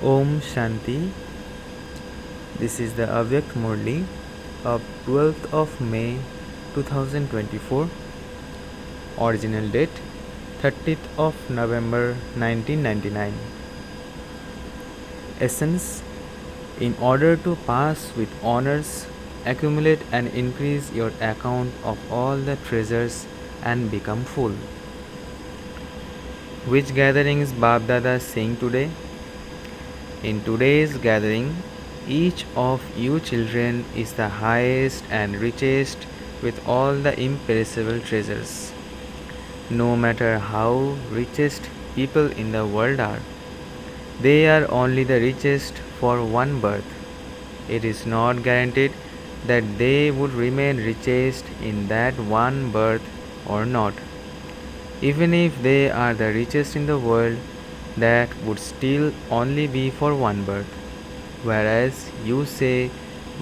Om Shanti. This is the English Murli of 12th of May 2024. Original date 30th of November 1999. Essence: in order to pass with honors, accumulate and increase your account of all the treasures and become full. Which gathering is Bab Dada saying today? In today's gathering, each of you children is the highest and richest with all the imperishable treasures. No matter how richest people in the world are, they are only the richest for one birth. It is not guaranteed that they would remain richest in that one birth or not. Even if they are the richest in the world, that would still only be for one birth. Whereas you say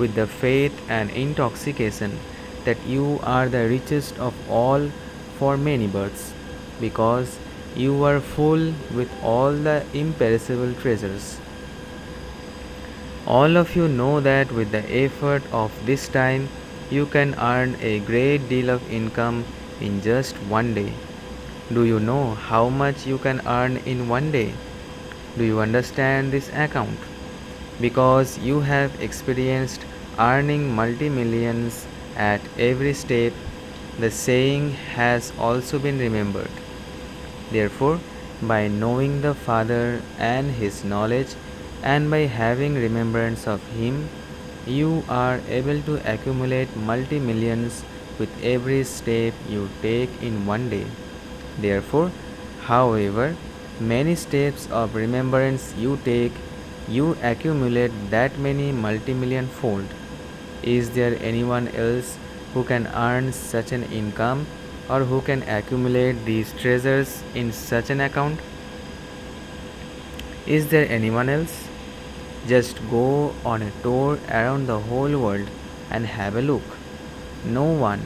with the faith and intoxication that you are the richest of all for many births, because you are full with all the imperishable treasures. All of you know that with the effort of this time, you can earn a great deal of income in just one day. Do you know how much you can earn in one day? Do you understand this account? Because you have experienced earning multi-millions at every step, the saying has also been remembered. Therefore, by knowing the Father and His knowledge, and by having remembrance of Him, you are able to accumulate multi-millions with every step you take in one day. Therefore, however many steps of remembrance you take, you accumulate that many multi-million fold. Is there anyone else who can earn such an income or who can accumulate these treasures in such an account? Is there anyone else? Just go on a tour around the whole world and have a look. No one,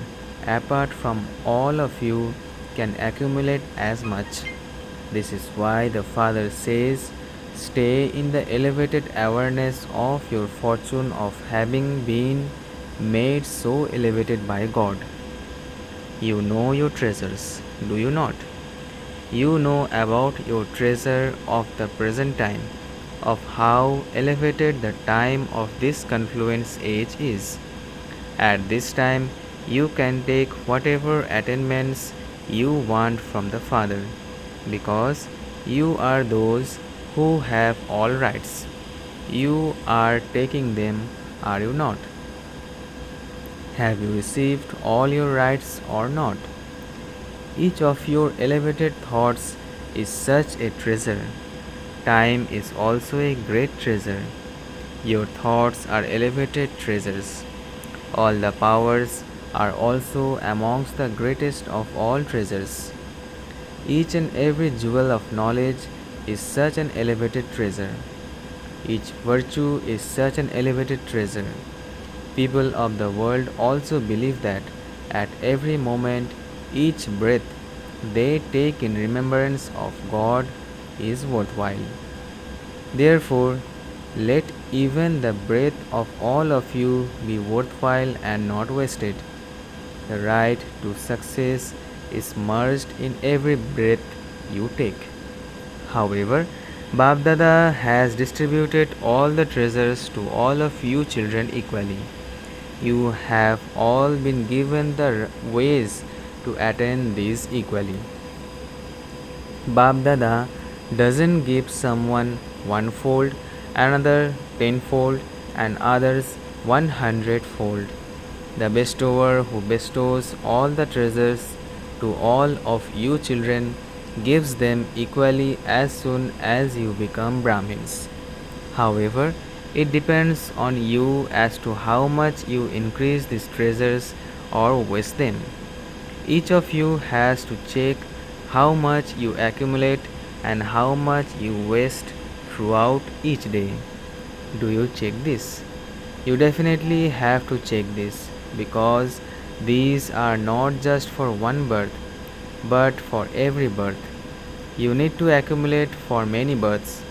apart from all of you, can accumulate as much. This is why the Father says, stay in the elevated awareness of your fortune of having been made so elevated by God. You know your treasures, do you not? You know about your treasure of the present time, of how elevated the time of this confluence age is. At this time, you can take whatever attainments you want from the Father, because you are those who have all rights. You are taking them, are you not? Have you received all your rights or not? Each of your elevated thoughts is such a treasure. Time is also a great treasure. Your thoughts are elevated treasures. All the powers are also amongst the greatest of all treasures. Each and every jewel of knowledge is such an elevated treasure. Each virtue is such an elevated treasure. People of the world also believe that at every moment, each breath they take in remembrance of God is worthwhile. Therefore, let even the breath of all of you be worthwhile and not wasted. The right to success is merged in every breath you take. However, Bab Dada has distributed all the treasures to all of you children equally. You have all been given the ways to attain these equally. Bab Dada doesn't give someone one-fold, another tenfold, and others 100-fold. The bestower who bestows all the treasures to all of you children gives them equally as soon as you become Brahmins. However, it depends on you as to how much you increase these treasures or waste them. Each of you has to check how much you accumulate and how much you waste throughout each day. Do you check this? You definitely have to check this, because these are not just for one birth, but for every birth. You need to accumulate for many births.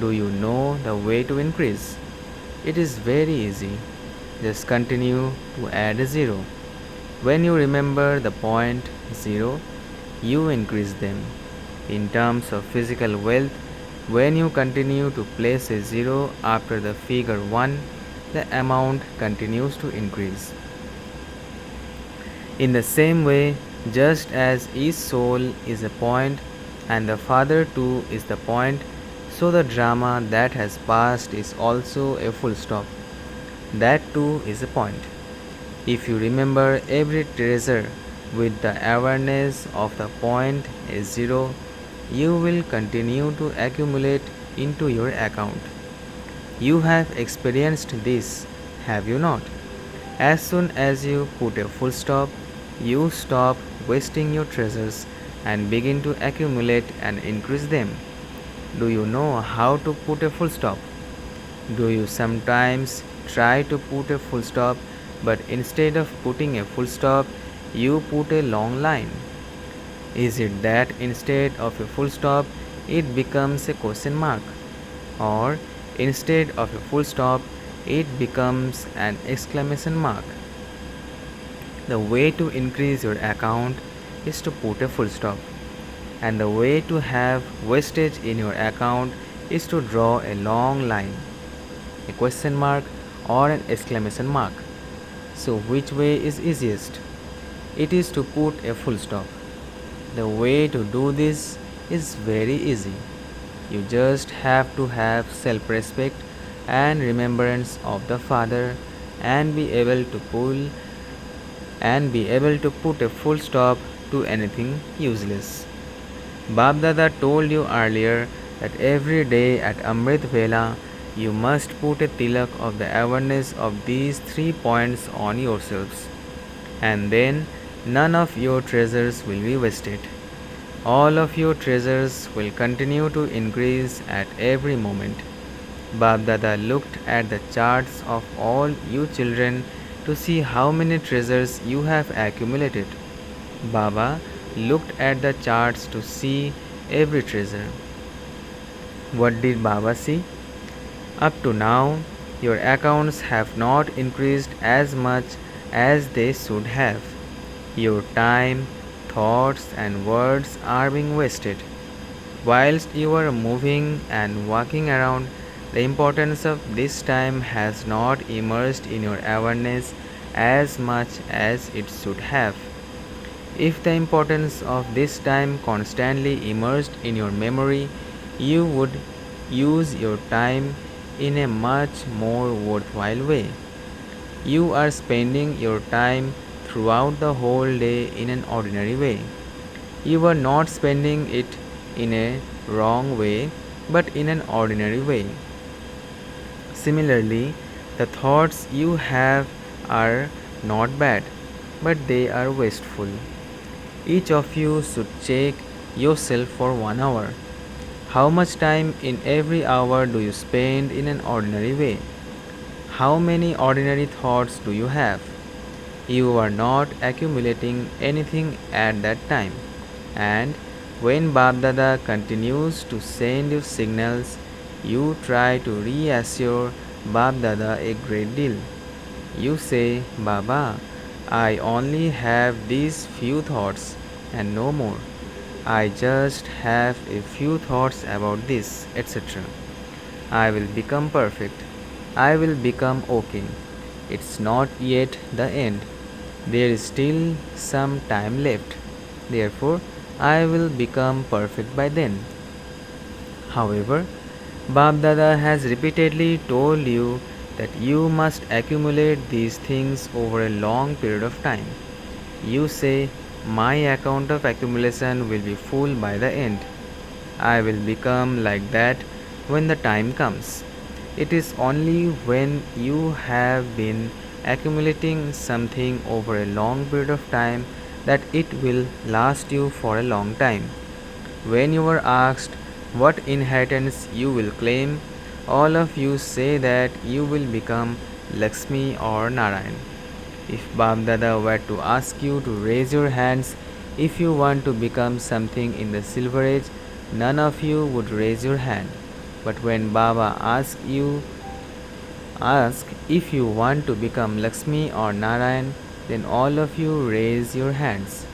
Do you know the way to increase? It is very easy. Just continue to add a zero. When you remember the point 0, you increase them. In terms of physical wealth, when you continue to place a 0 after the figure 1, the amount continues to increase. In the same way, just as each soul is a point and the Father too is the point, so the drama that has passed is also a full stop. That too is a point. If you remember every treasure with the awareness of the point as 0, you will continue to accumulate into your account. You have experienced this, have you not? As soon as you put a full stop, you stop wasting your treasures and begin to accumulate and increase them. Do you know how to put a full stop? Do you sometimes try to put a full stop, but instead of putting a full stop, you put a long line? Is it that instead of a full stop, it becomes a question mark? Or instead of a full stop, it becomes an exclamation mark? The way to increase your account is to put a full stop. And the way to have wastage in your account is to draw a long line, a question mark or an exclamation mark. So which way is easiest? It is to put a full stop. The way to do this is very easy. You just have to have self-respect and remembrance of the Father and be able to put a full stop to anything useless. Bab Dada told you earlier that every day at Amrit Vela you must put a tilak of the awareness of these 3 points on yourselves, and then none of your treasures will be wasted. All of your treasures will continue to increase at every moment. Bab Dada looked at the charts of all you children to see how many treasures you have accumulated. Baba looked at the charts to see every treasure. What did Baba see? Up to now, your accounts have not increased as much as they should have. Your time, thoughts, and words are being wasted. Whilst you are moving and walking around, the importance of this time has not emerged in your awareness as much as it should have. If the importance of this time constantly emerged in your memory, you would use your time in a much more worthwhile way. You are spending your time throughout the whole day in an ordinary way. You are not spending it in a wrong way, but in an ordinary way. Similarly, the thoughts you have are not bad, but they are wasteful. Each of you should check yourself for 1 hour. How much time in every hour do you spend in an ordinary way? How many ordinary thoughts do you have? You are not accumulating anything at that time. And when Bab Dada continues to send you signals, you try to reassure Bab Dada a great deal. You say, Baba, I only have these few thoughts and no more. I just have a few thoughts about this, etc. I will become perfect. I will become okay. It's not yet the end. There is still some time left. Therefore, I will become perfect by then. However, Bab Dada has repeatedly told you that you must accumulate these things over a long period of time. You say, my account of accumulation will be full by the end. I will become like that when the time comes. It is only when you have been accumulating something over a long period of time that it will last you for a long time. When you are asked what inheritance you will claim, all of you say that you will become Lakshmi or Narayan. If Bab Dada were to ask you to raise your hands if you want to become something in the Silver Age, none of you would raise your hand. But when Baba asks if you want to become Lakshmi or Narayan, then all of you raise your hands.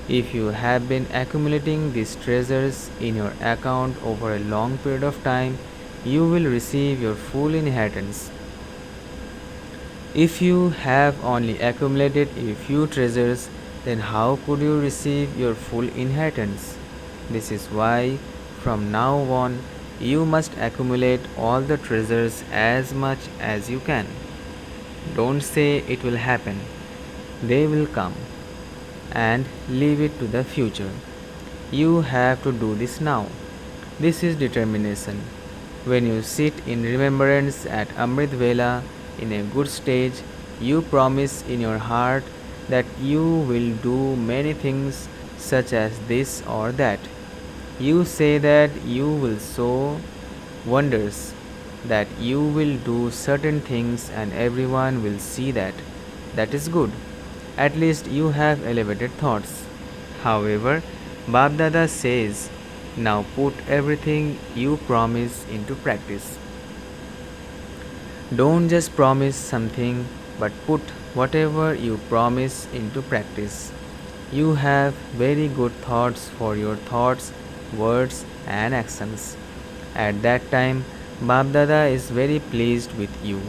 If you have been accumulating these treasures in your account over a long period of time, you will receive your full inheritance. If you have only accumulated a few treasures, then how could you receive your full inheritance? This is why, from now on, you must accumulate all the treasures as much as you can. Don't say it will happen, they will come, and leave it to the future. You have to do this now. This is determination. When you sit in remembrance at Amrit Vela in a good stage, you promise in your heart that you will do many things such as this or that. You say that you will show wonders, that you will do certain things and everyone will see that. That is good. At least you have elevated thoughts. However, Babdada says, now put everything you promise into practice. Don't just promise something, but put whatever you promise into practice. You have very good thoughts for your thoughts, words, and actions. At that time, Babdada is very pleased with you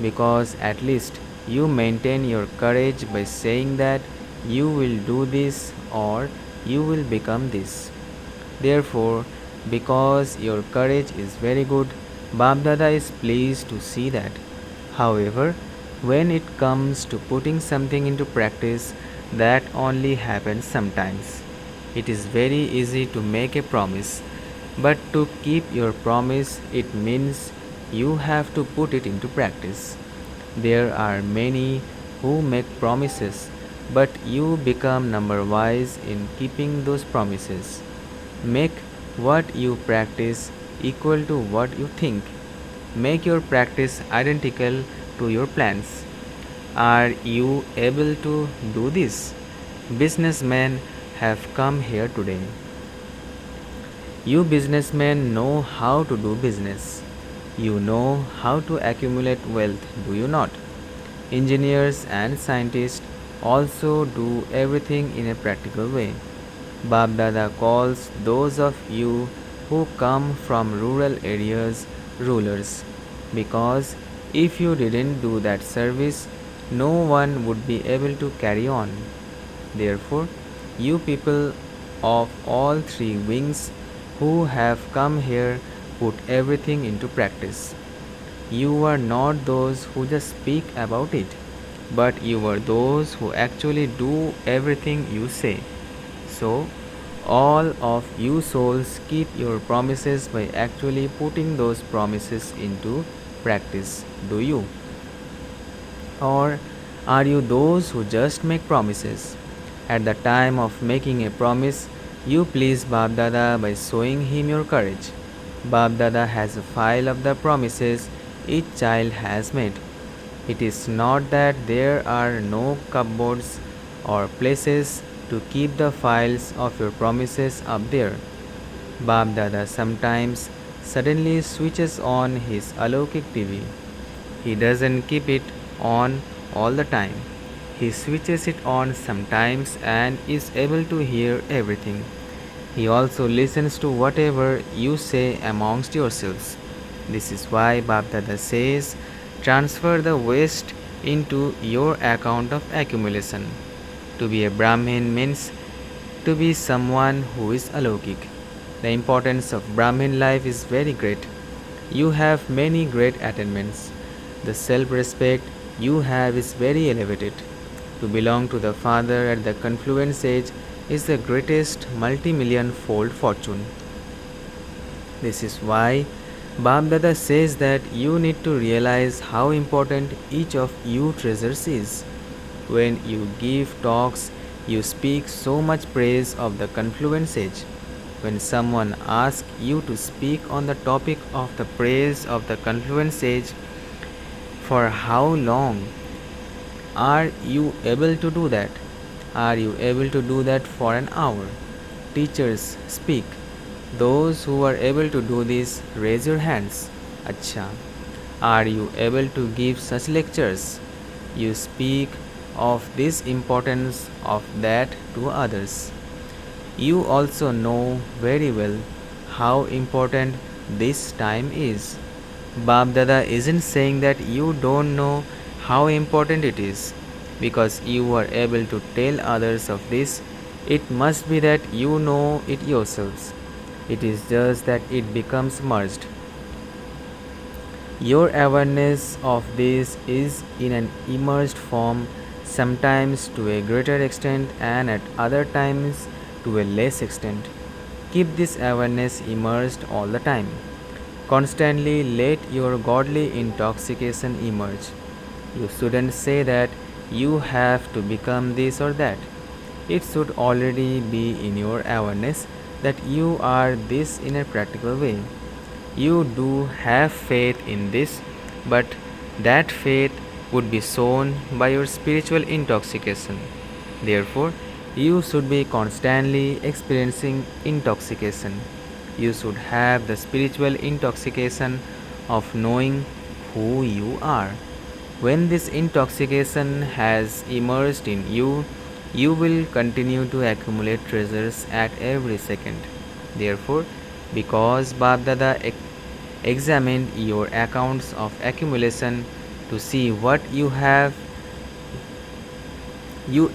because at least you maintain your courage by saying that you will do this or you will become this. Therefore, because your courage is very good, Babdada is pleased to see that. However, when it comes to putting something into practice, that only happens sometimes. It is very easy to make a promise, but to keep your promise, it means you have to put it into practice. There are many who make promises, but you become number wise in keeping those promises. Make what you practice equal to what you think. Make your practice identical to your plans. Are you able to do this? Businessmen have come here today. You businessmen know how to do business. You know how to accumulate wealth, do you not? Engineers and scientists also do everything in a practical way. Bab Dada calls those of you who come from rural areas rulers because if you didn't do that service, no one would be able to carry on. Therefore, you people of all three wings who have come here put everything into practice. You are not those who just speak about it, but you are those who actually do everything you say. So, all of you souls keep your promises by actually putting those promises into practice. Do you? Or are you those who just make promises? At the time of making a promise, you please Bab Dada by showing him your courage. Bab Dada has a file of the promises each child has made. It is not that there are no cupboards or places to keep the files of your promises up there. Bab Dada sometimes suddenly switches on his Alokik TV. He doesn't keep it on all the time. He switches it on sometimes and is able to hear everything. He also listens to whatever you say amongst yourselves. This is why Bab Dada says, transfer the waste into your account of accumulation. To be a Brahmin means to be someone who is alokik. The importance of Brahmin life is very great. You have many great attainments. The self-respect you have is very elevated. To belong to the Father at the confluence age is the greatest multi-million fold fortune. This is why Bab Dada says that you need to realize how important each of you treasures is. When you give talks, you speak so much praise of the confluence age. When someone asks you to speak on the topic of the praise of the confluence age, for how long are you able to do that? Are you able to do that for an hour? Teachers speak. Those who are able to do this, raise your hands. Acha. Are you able to give such lectures? You speak of this importance of that to others. You also know very well how important this time is. Bab Dada isn't saying that you don't know how important it is. Because you are able to tell others of this, it must be that you know it yourselves. It is just that it becomes merged. Your awareness of this is in an immersed form, sometimes to a greater extent and at other times to a less extent. Keep this awareness immersed all the time. Constantly let your godly intoxication emerge. You shouldn't say that you have to become this or that. It should already be in your awareness that you are this in a practical way. You do have faith in this, but that faith would be shown by your spiritual intoxication. Therefore, you should be constantly experiencing intoxication. You should have the spiritual intoxication of knowing who you are. When this intoxication has immersed in you, you will continue to accumulate treasures at every second. Therefore, because Babdada examined your accounts of accumulation to see what you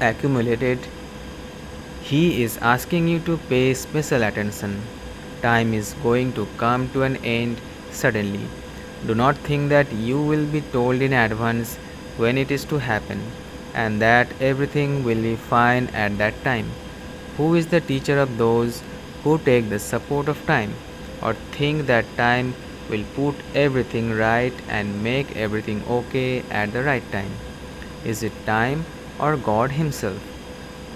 accumulated, he is asking you to pay special attention. Time is going to come to an end suddenly. Do not think that you will be told in advance when it is to happen and that everything will be fine at that time. Who is the teacher of those who take the support of time or think that time will put everything right and make everything okay at the right time? Is it time or God Himself?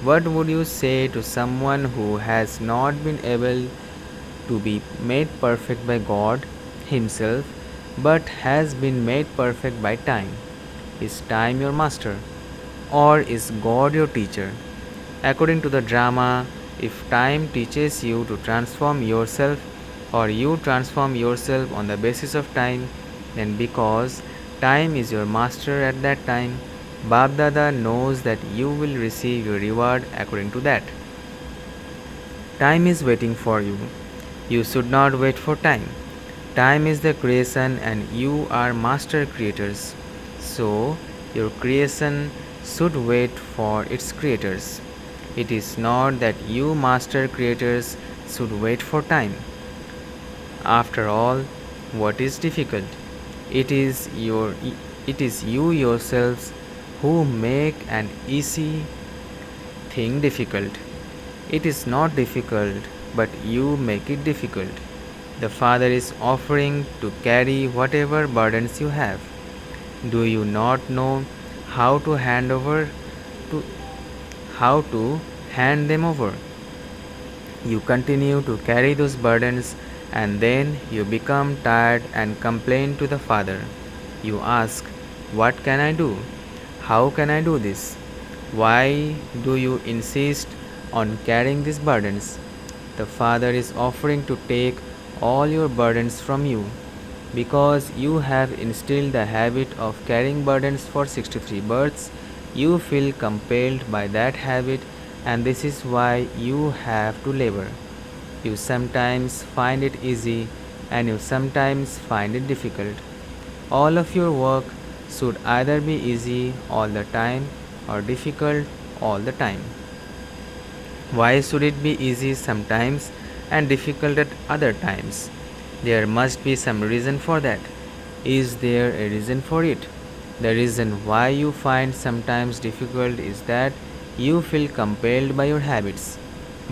What would you say to someone who has not been able to be made perfect by God Himself but has been made perfect by time? Is time your master or is God your teacher? According to the drama, if time teaches you to transform yourself or you transform yourself on the basis of time, then because time is your master at that time, Bab Dada knows that you will receive your reward according to that. Time is waiting for you. You should not wait for time. Time is the creation and you are master creators. So, your creation should wait for its creators. It is not that you master creators should wait for time. After all, what is difficult? It is you yourselves who make an easy thing difficult. It is not difficult, but you make it difficult. The Father is offering to carry whatever burdens you have. Do you not know how to to how to hand them over? You continue to carry those burdens and then you become tired and complain to the Father. You ask, "What can I do? How can I do this? Why do you insist on carrying these burdens?" The Father is offering to take all your burdens from you because you have instilled the habit of carrying burdens for 63 births. You feel compelled by that habit, and this is why you have to labor. You sometimes find it easy and you sometimes find it difficult. All of your work should either be easy all the time or difficult all the time. Why should it be easy sometimes and difficult at other times? There must be some reason for that. Is there a reason for it? The reason why you find sometimes difficult is that you feel compelled by your habits.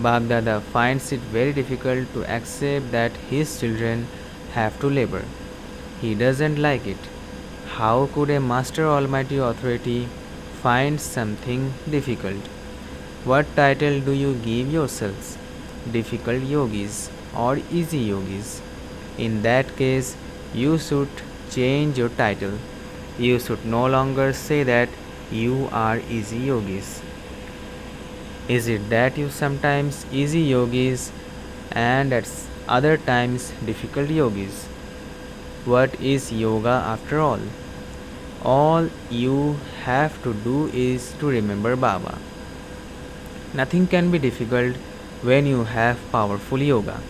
Bagdada finds it very difficult to accept that his children have to labor. He doesn't like it. How could a Master Almighty Authority find something difficult? What title do you give yourselves? Difficult yogis or easy yogis? In that case, you should change your title. You should no longer say that you are easy yogis. Is it that you sometimes easy yogis and at other times difficult yogis. What is yoga after all? All you have to do is to remember Baba. Nothing can be difficult when you have powerful yoga.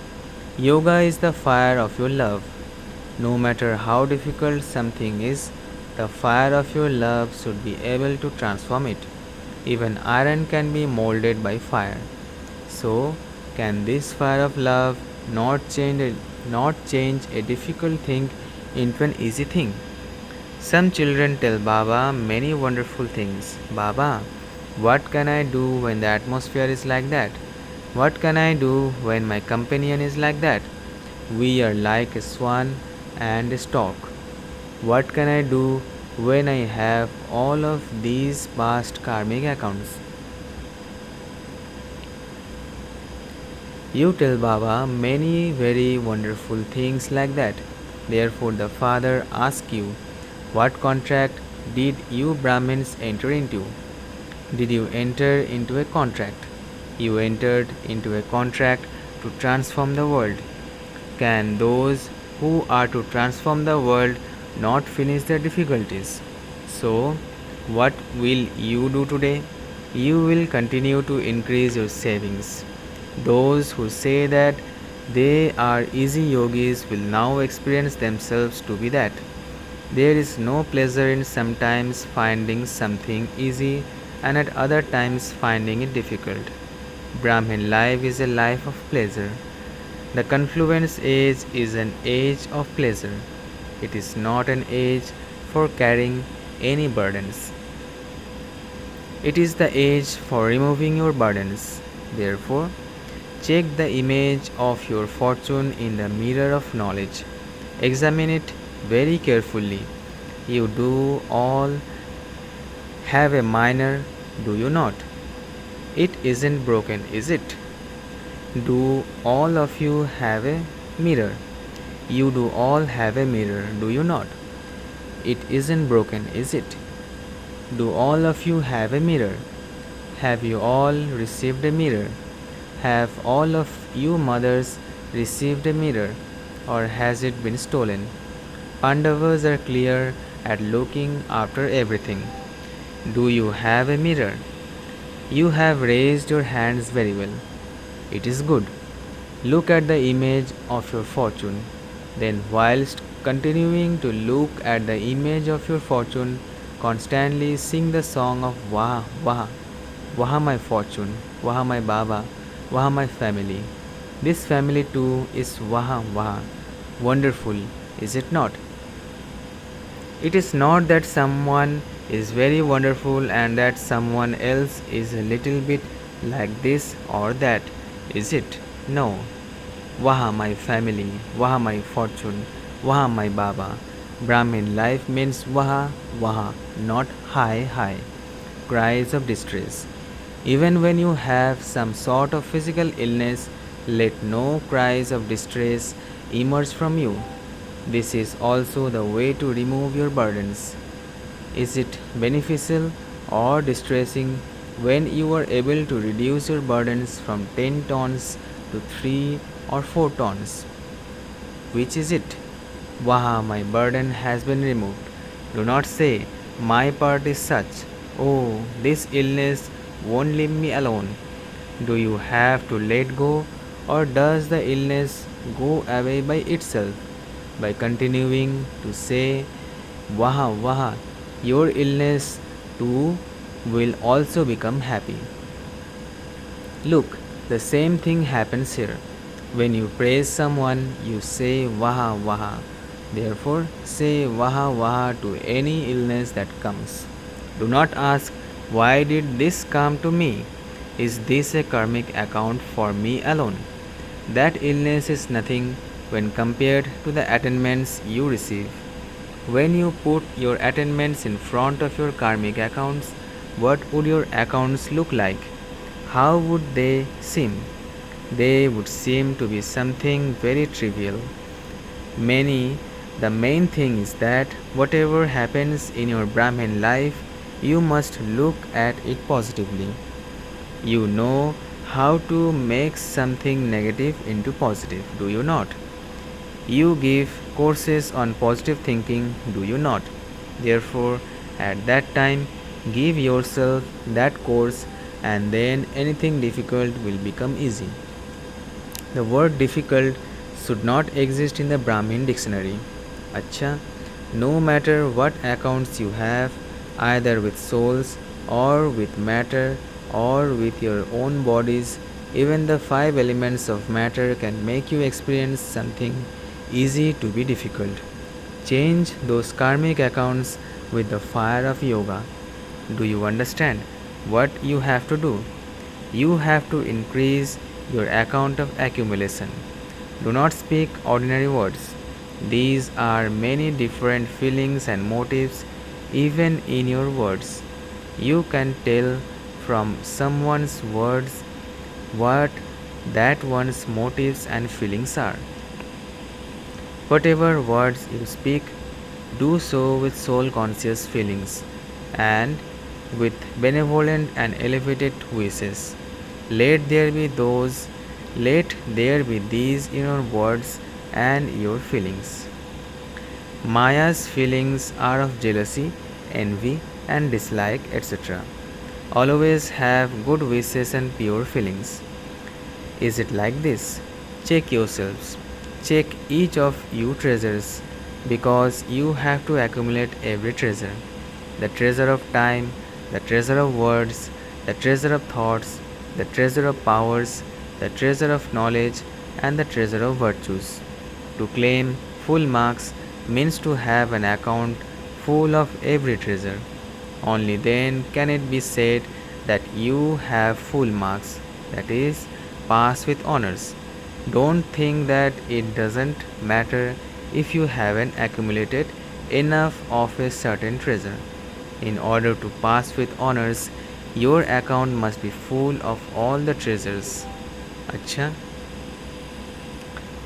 Yoga is the fire of your love. No matter how difficult something is, the fire of your love should be able to transform it. Even iron can be molded by fire. So, can this fire of love not change a difficult thing into an easy thing? Some children tell Baba many wonderful things. Baba, what can I do when the atmosphere is like that? What can I do when my companion is like that? We are like a swan and a stork. What can I do when I have all of these past karmic accounts? You tell Baba many very wonderful things like that. Therefore, the father asks you, what contract did you Brahmins enter into? Did you enter into a contract? You entered into a contract to transform the world. Can those who are to transform the world not finish their difficulties? So, what will you do today? You will continue to increase your savings. Those who say that they are easy yogis will now experience themselves to be that. There is no pleasure in sometimes finding something easy and at other times finding it difficult. Brahmin life is a life of pleasure. The confluence age is an age of pleasure. It is not an age for carrying any burdens. It is the age for removing your burdens. Therefore, check the image of your fortune in the mirror of knowledge. Examine it very carefully. You do all have a minor, do you not? It isn't broken, is it? Do all of you have a mirror? You do all have a mirror, do you not? It isn't broken, is it? Do all of you have a mirror? Have you all received a mirror? Have all of you mothers received a mirror, or has it been stolen? Pandavas are clear at looking after everything. Do you have a mirror? You have raised your hands very well. It is good. Look at the image of your fortune. Then, whilst continuing to look at the image of your fortune, constantly sing the song of Waha, Waha, Waha my fortune, Waha my Baba, Waha my family. This family too is Waha, Waha. Wonderful, is it not? It is not that someone is very wonderful and that someone else is a little bit like this or that, is it? No. Waha my family, Waha my fortune, Waha my Baba. Brahmin life means Waha, Waha, not hi, hi. Cries of distress. Even when you have some sort of physical illness, let no cries of distress emerge from you. This is also the way to remove your burdens. Is it beneficial or distressing when you are able to reduce your burdens from 10 tons to 3 or 4 tons? Which is it? Waha, my burden has been removed. Do not say, my part is such. Oh, this illness won't leave me alone. Do you have to let go, or does the illness go away by itself? By continuing to say, Waha, Waha, your illness too will also become happy. Look, the same thing happens here. When you praise someone, you say Waha, Waha. Therefore, say Waha, Waha to any illness that comes. Do not ask, why did this come to me? Is this a karmic account for me alone? That illness is nothing when compared to the attainments you receive. When you put your attainments in front of your karmic accounts, what would your accounts look like? How would they seem? They would seem to be something very trivial. The main thing is that whatever happens in your Brahmin life, you must look at it positively. You know how to make something negative into positive, do you not? You give courses on positive thinking, do you not? Therefore, at that time, give yourself that course and then anything difficult will become easy. The word difficult should not exist in the Brahmin dictionary. Acha, no matter what accounts you have, either with souls or with matter or with your own bodies, even the five elements of matter can make you experience something easy to be difficult. Change those karmic accounts with the fire of yoga. Do you understand what you have to do? You have to increase your account of accumulation. Do not speak ordinary words. These are many different feelings and motives even in your words. You can tell from someone's words what that one's motives and feelings are. Whatever words you speak, do so with soul conscious feelings and with benevolent and elevated wishes. Let there be those, let there be these in your words and your feelings. Maya's feelings are of jealousy, envy, and dislike, etc. Always have good wishes and pure feelings. Is it like this? Check yourselves. Check each of you treasures because you have to accumulate every treasure. The treasure of time, the treasure of words, the treasure of thoughts, the treasure of powers, the treasure of knowledge, and the treasure of virtues. To claim full marks means to have an account full of every treasure. Only then can it be said that you have full marks, that is, pass with honors. Don't think that it doesn't matter if you haven't accumulated enough of a certain treasure. In order to pass with honors, your account must be full of all the treasures. Acha.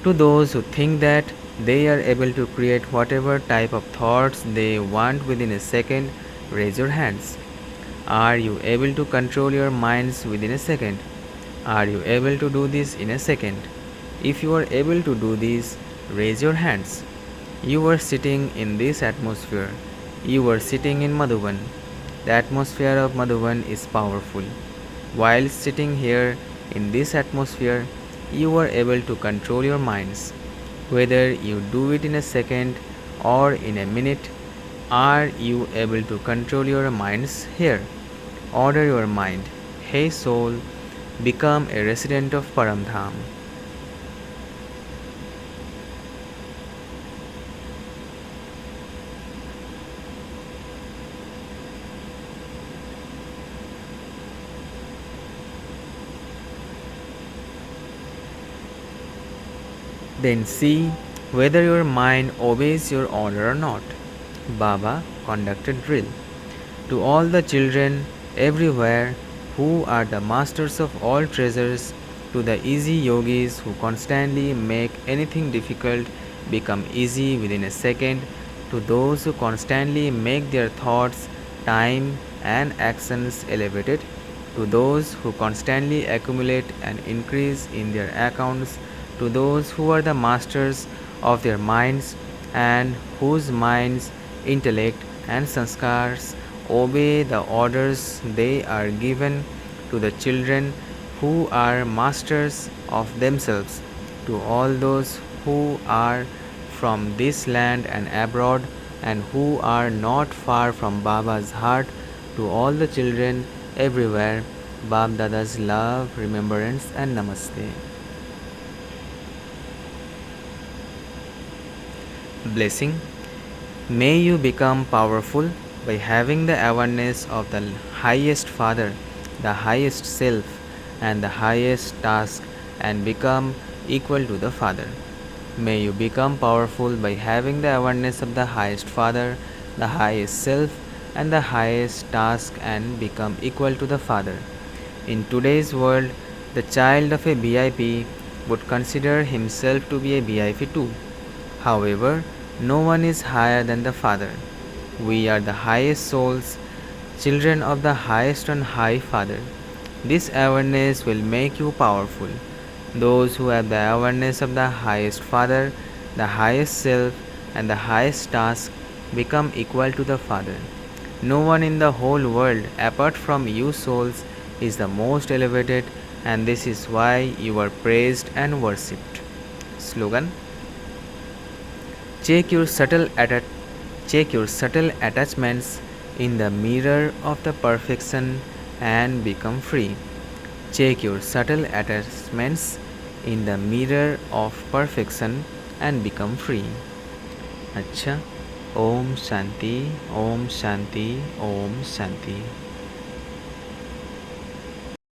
To those who think that they are able to create whatever type of thoughts they want within a second, raise your hands. Are you able to control your minds within a second? Are you able to do this in a second? If you are able to do this, raise your hands. You are sitting in this atmosphere. You are sitting in Madhuban. The atmosphere of Madhuban is powerful. While sitting here in this atmosphere, you are able to control your minds. Whether you do it in a second or in a minute, are you able to control your minds here? Order your mind. Hey soul, become a resident of Paramdham. Then see whether your mind obeys your order or not. Baba conducted drill. To all the children everywhere who are the masters of all treasures, to the easy yogis who constantly make anything difficult become easy within a second, to those who constantly make their thoughts, time, and actions elevated, to those who constantly accumulate and increase in their accounts, to those who are the masters of their minds and whose minds, intellect, and sanskars obey the orders they are given, to the children who are masters of themselves, to all those who are from this land and abroad and who are not far from Baba's heart, to all the children everywhere, Bab Dada's love, remembrance, and namaste. Blessing. May you become powerful by having the awareness of the highest Father, the highest self, and the highest task, and become equal to the Father. May you become powerful by having the awareness of the highest Father, the highest self, and the highest task, and become equal to the Father. In today's world, the child of a VIP would consider himself to be a VIP too. However, no one is higher than the Father. We are the highest souls, children of the highest on high Father. This awareness will make you powerful. Those who have the awareness of the highest Father, the highest self, and the highest task become equal to the Father. No one in the whole world, apart from you souls, is the most elevated, and this is why you are praised and worshipped. Slogan: Check your subtle attachments in the mirror of the perfection and become free. Check your subtle attachments in the mirror of perfection and become free. अच्छा, ओम शांति, ओम शांति, ओम शांति.